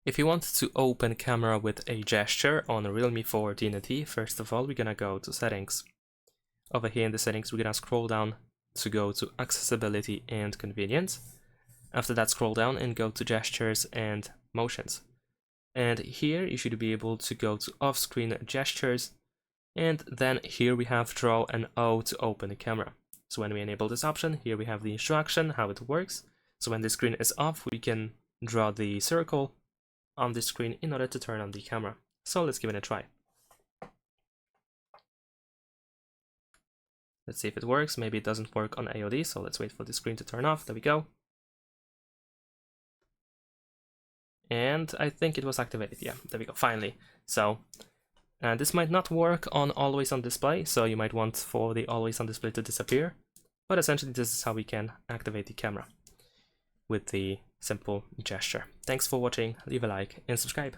If you want to open camera with a gesture on a Realme 14T, first of all, we're gonna go to settings. Over here in the settings, we're gonna scroll down to go to accessibility and convenience. After that, scroll down and go to gestures and motions. And here you should be able to go to off-screen gestures. And then here we have draw an O to open the camera. So when we enable this option, here we have the instruction, how it works. So when the screen is off, we can draw the circle on the screen in order to turn on the camera. So let's give it a try. Let's see if it works. Maybe it doesn't work on AOD, so let's wait for the screen to turn off. There we go. And I think it was activated. Yeah, there we go, finally. So this might not work on always on display, so you might want for the always on display to disappear. But essentially this is how we can activate the camera with the simple gesture. Thanks for watching, leave a like and subscribe.